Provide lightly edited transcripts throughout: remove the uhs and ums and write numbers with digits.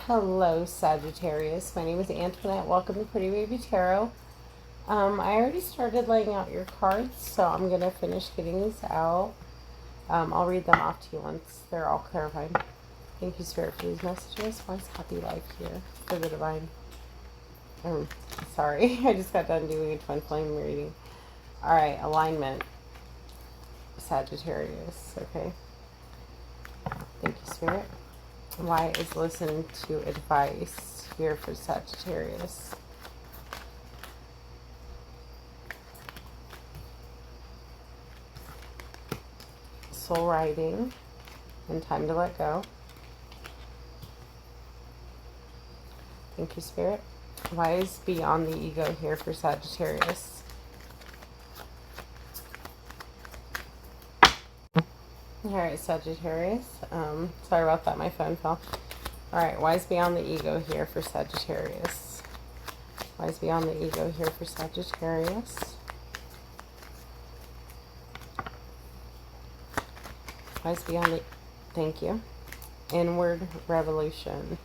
Hello, Sagittarius. My name is Antoinette. Welcome to Pretty Baby Tarot. I already started laying out your cards, so I'm going to finish getting these out. I'll read them off to you once they're all clarified. Thank you, Spirit, for these messages. Why is happy life here for the divine? Sorry, I just got done doing a twin flame reading. Alright, alignment. Sagittarius, okay. Thank you, Spirit. Why is listen to advice here for Sagittarius? Soul writing and time to let go. Thank you, Spirit. Why is beyond the ego here for Sagittarius? Alright, Sagittarius. Sorry about that, my phone fell. Alright, why is beyond the ego here for Sagittarius? Why is beyond the ego here for Sagittarius? Why is beyond the... Thank you. Inward revolution.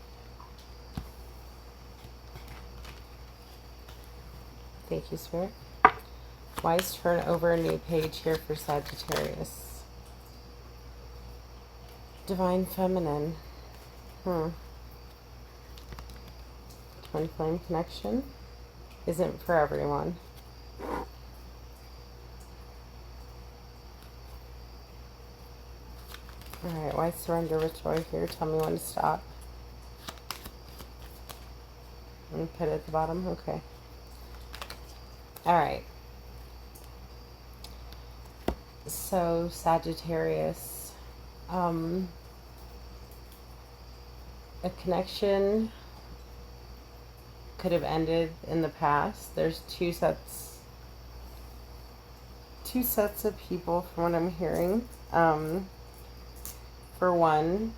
Thank you, Spirit. Why is turn over a new page here for Sagittarius? Divine feminine. Twin flame connection isn't for everyone. Alright, why surrender with joy here? Tell me when to stop. And put it at the bottom? Okay. Alright. So, Sagittarius. A connection could have ended in the past. There's two sets of people from what I'm hearing. For one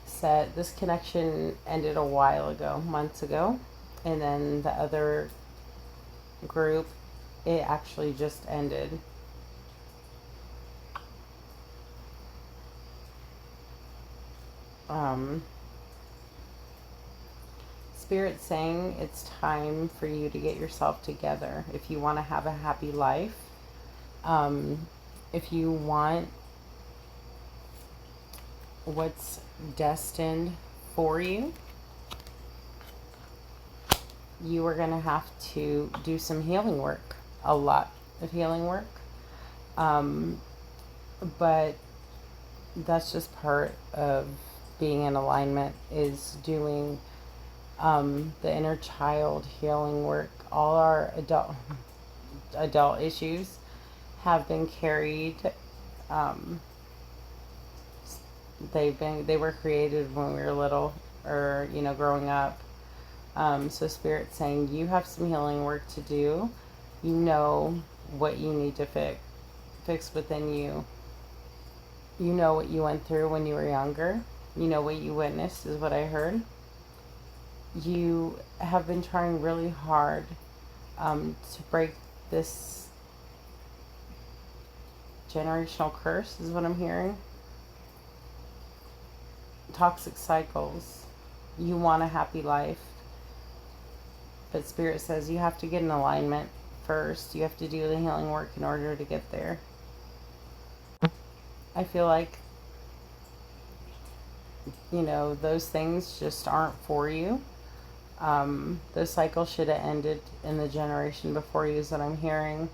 set, this connection ended a while ago, months ago, and then the other group, it actually just ended. Spirit saying it's time for you to get yourself together if you want to have a happy life. If you want what's destined for you, you are going to have to do some healing work, a lot of healing work. But that's just part of being in alignment, is doing the inner child healing work. All our adult issues have been carried. They were created when we were little, or growing up. So Spirit's saying you have some healing work to do. You know what you need to fix within you. You know what you went through when you were younger. You know what you witnessed, is what I heard. You have been trying really hard to break this generational curse, is what I'm hearing. Toxic cycles. You want a happy life. But Spirit says you have to get in alignment first. You have to do the healing work in order to get there. I feel like, those things just aren't for you. Those cycles should have ended in the generation before you, is what I'm hearing.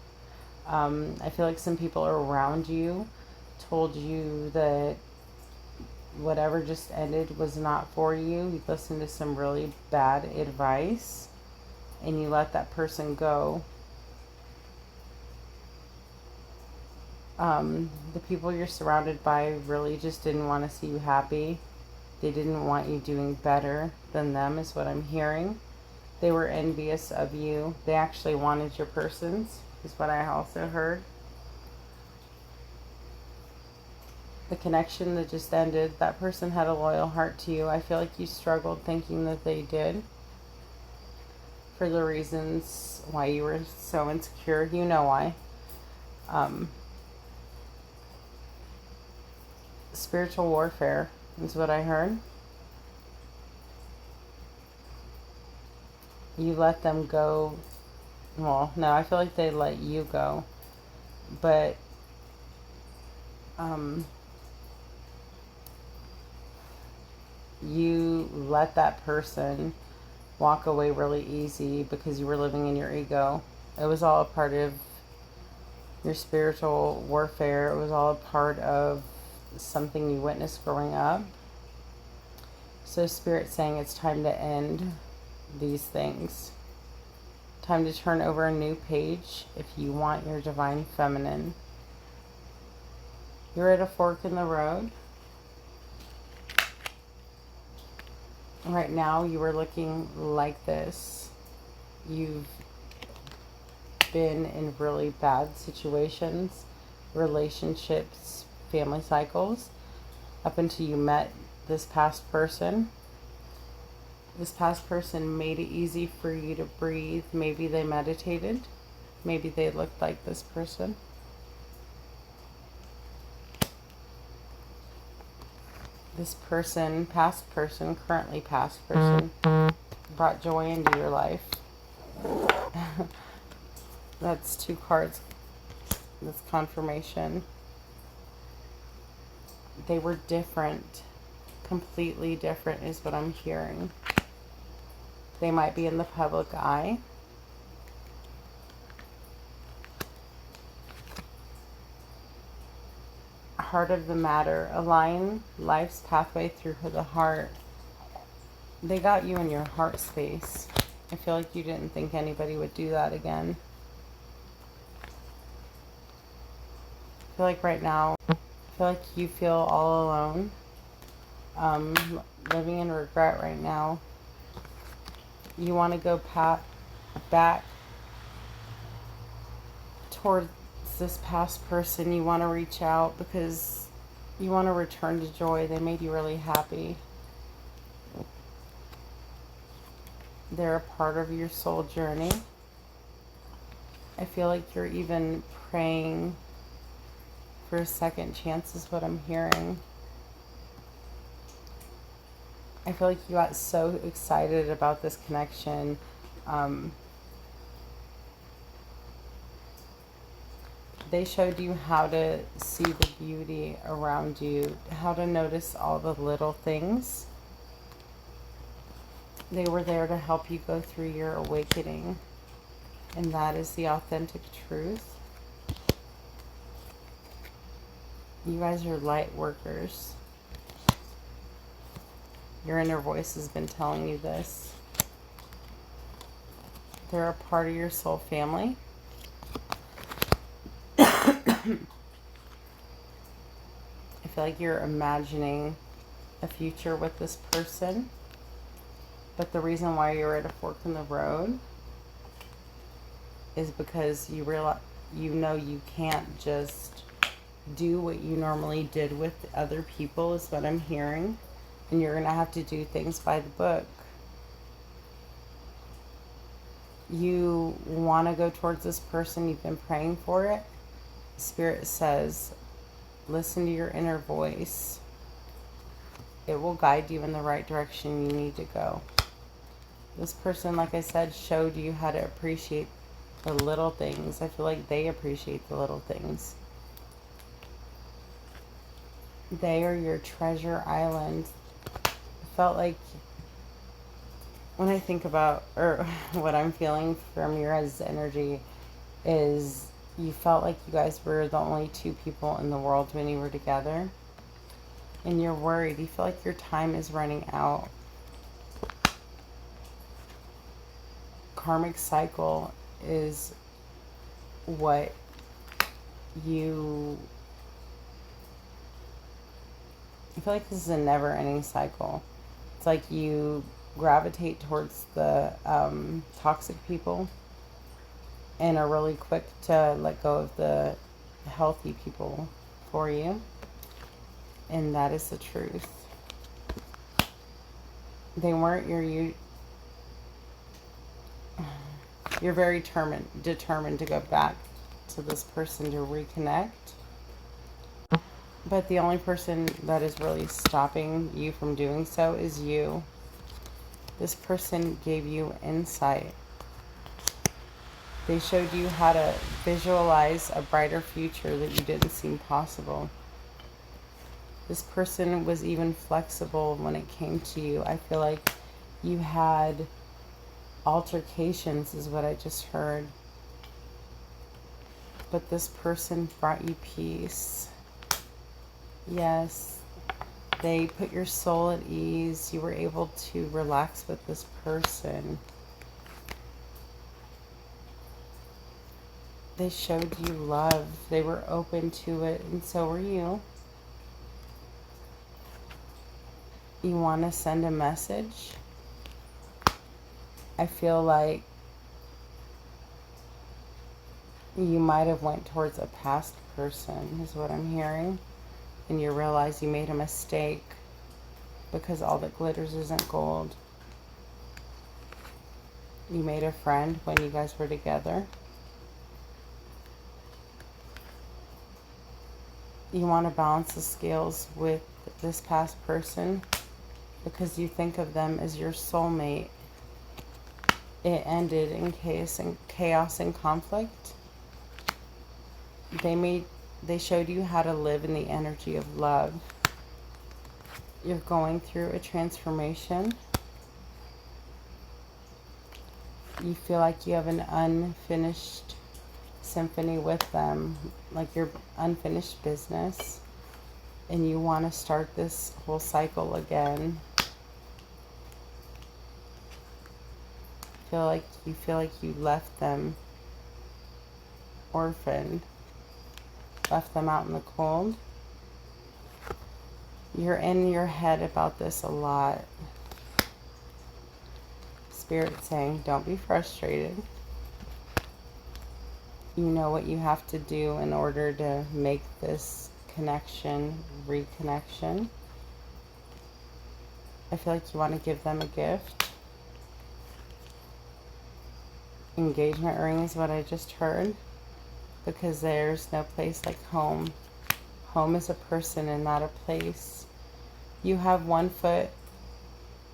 I feel like some people around you told you that whatever just ended was not for you. You listened to some really bad advice and you let that person go. The people you're surrounded by really just didn't want to see you happy. They didn't want you doing better than them, is what I'm hearing. They were envious of you. They actually wanted your persons, is what I also heard. The connection that just ended, that person had a loyal heart to you. I feel like you struggled thinking that they did, for the reasons why you were so insecure. You know why. Spiritual warfare is what I heard. You let them go. Well, no, I feel like they let you go. But you let that person walk away really easy because you were living in your ego. It was all a part of your spiritual warfare. It was all a part of something you witnessed growing up. So Spirit's saying it's time to end these things. Time to turn over a new page if you want your divine feminine. You're at a fork in the road. Right now you are looking like this. You've been in really bad situations, relationships, family cycles, up until you met this past person. This past person made it easy for you to breathe. Maybe they meditated. Maybe they looked like this person. This person, past person, currently past person, brought joy into your life. That's 2 cards. That's confirmation. They were different. Completely different is what I'm hearing. They might be in the public eye. Heart of the matter. Align life's pathway through the heart. They got you in your heart space. I feel like you didn't think anybody would do that again. I feel like right now, I feel like you feel all alone. Living in regret right now. You want to go back towards this past person. You want to reach out because you want to return to joy. They made you really happy. They're a part of your soul journey. I feel like you're even praying for a second chance is what I'm hearing. I feel like you got so excited about this connection. They showed you how to see the beauty around you, how to notice all the little things. They were there to help you go through your awakening. And that is the authentic truth. You guys are light workers. Your inner voice has been telling you this. They're a part of your soul family. I feel like you're imagining a future with this person. But the reason why you're at a fork in the road is because you realize, you know, you can't just do what you normally did with other people is what I'm hearing. And you're going to have to do things by the book. You want to go towards this person. You've been praying for it. Spirit says, listen to your inner voice. It will guide you in the right direction you need to go. This person, like I said, showed you how to appreciate the little things. I feel like they appreciate the little things. They are your treasure island. I felt like when I think about, or what I'm feeling from your guys' energy is you felt like you guys were the only 2 people in the world when you were together. And you're worried. You feel like your time is running out. Karmic cycle is what you... I feel like this is a never-ending cycle. It's like you gravitate towards the toxic people and are really quick to let go of the healthy people for you. And that is the truth. They weren't you're very determined to go back to this person to reconnect. But the only person that is really stopping you from doing so is you. This person gave you insight. They showed you how to visualize a brighter future that you didn't seem possible. This person was even flexible when it came to you. I feel like you had altercations, is what I just heard. But this person brought you peace. Yes, they put your soul at ease. You were able to relax with this person. They showed you love. They were open to it, and so were you. You want to send a message? I feel like you might have went towards a past person, is what I'm hearing. And you realize you made a mistake because all that glitters isn't gold. You made a friend when you guys were together. You want to balance the scales with this past person because you think of them as your soulmate. It ended in chaos and conflict. They showed you how to live in the energy of love. You're going through a transformation. You feel like you have an unfinished symphony with them, like your unfinished business, and you want to start this whole cycle again. You feel like you left them orphaned, left them out in the cold. You're in your head about this a lot. Spirit saying, don't be frustrated. You know what you have to do in order to make this connection, reconnection. I feel like you want to give them a gift. Engagement ring is what I just heard, because there's no place like home. Home is a person and not a place. You have one foot,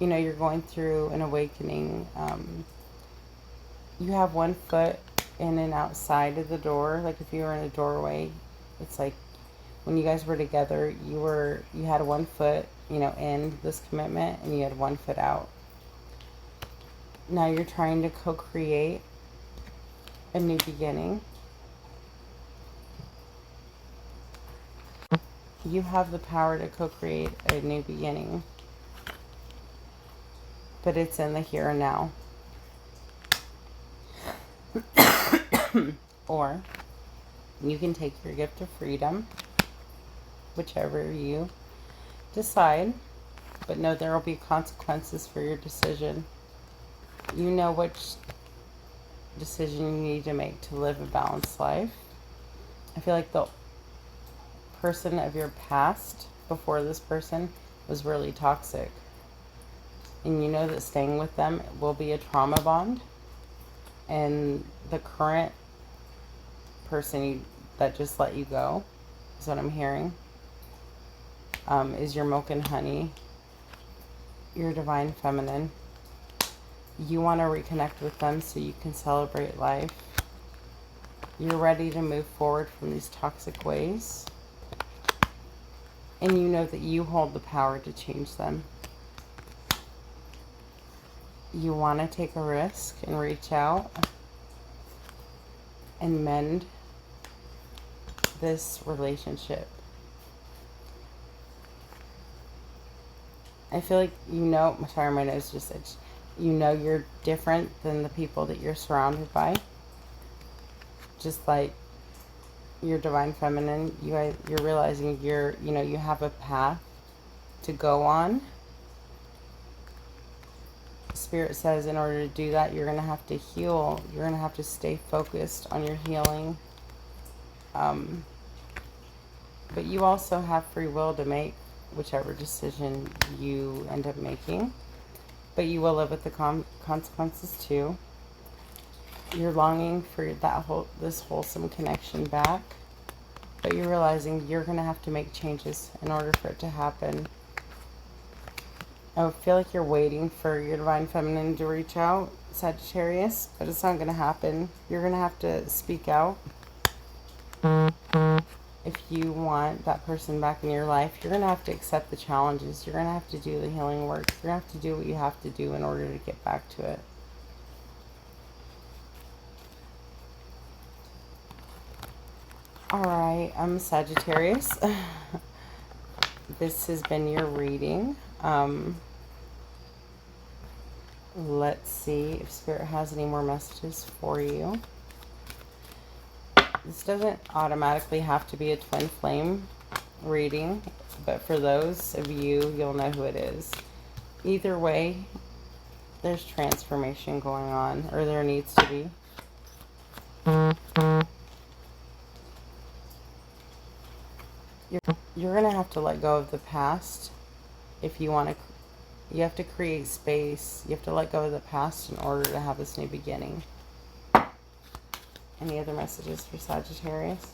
you're going through an awakening. You have one foot in and outside of the door. Like if you were in a doorway, it's like when you guys were together, you had one foot, in this commitment, and you had one foot out. Now you're trying to co-create a new beginning. You have the power to co-create a new beginning, but it's in the here and now. Or you can take your gift of freedom, whichever you decide, but know there will be consequences for your decision. You know which decision you need to make to live a balanced life. I feel like the person of your past before this person was really toxic, and you know that staying with them will be a trauma bond, and the current person that just let you go is what I'm hearing, is your milk and honey, your divine feminine. You want to reconnect with them so you can celebrate life. You're ready to move forward from these toxic ways. And you know that you hold the power to change them. You want to take a risk and reach out and mend this relationship. I feel like sorry, my nose just itched. You're different than the people that you're surrounded by. Just like your divine feminine, you're realizing you have a path to go on. Spirit says in order to do that, you're going to have to heal. You're going to have to stay focused on your healing. But you also have free will to make whichever decision you end up making. But you will live with the consequences too. You're longing for this wholesome connection back, but you're realizing you're going to have to make changes in order for it to happen. I feel like you're waiting for your divine feminine to reach out, Sagittarius, but it's not going to happen. You're going to have to speak out. If you want that person back in your life, you're going to have to accept the challenges. You're going to have to do the healing work. You're going to have to do what you have to do in order to get back to it. Alright, I'm Sagittarius. This has been your reading. Let's see if Spirit has any more messages for you. This doesn't automatically have to be a twin flame reading, but for those of you, you'll know who it is. Either way, there's transformation going on, or there needs to be. You're going to have to let go of the past if you want to. You have to create space. You have to let go of the past in order to have this new beginning. Any other messages for Sagittarius?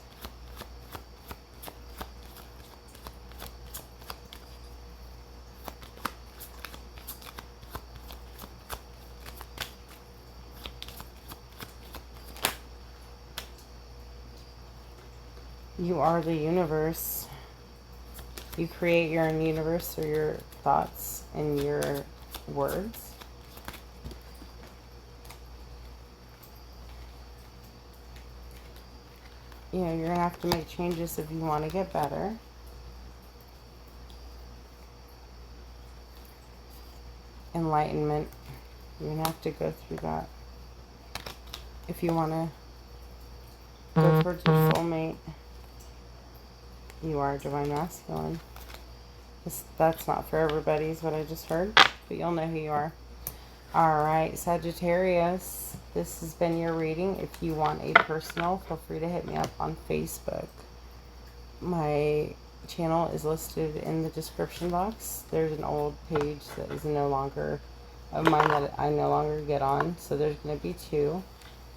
You are the universe. You create your own universe through your thoughts and your words. You know, you're going to have to make changes if you want to get better. Enlightenment. You're going to have to go through that. If you want to go towards your soulmate, you are divine masculine. That's not for everybody is what I just heard, but you'll know who you are. Alright, Sagittarius, this has been your reading. If you want a personal, feel free to hit me up on Facebook. My channel is listed in the description box. There's an old page that is no longer of mine that I no longer get on, so there's going to be two.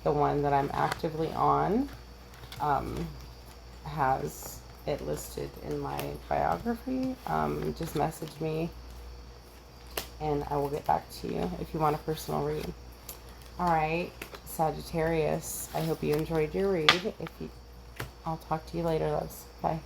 The one that I'm actively on has it listed in my biography. Just message me and I will get back to you if you want a personal read. Alright, Sagittarius, I hope you enjoyed your read. I'll talk to you later, loves. Bye.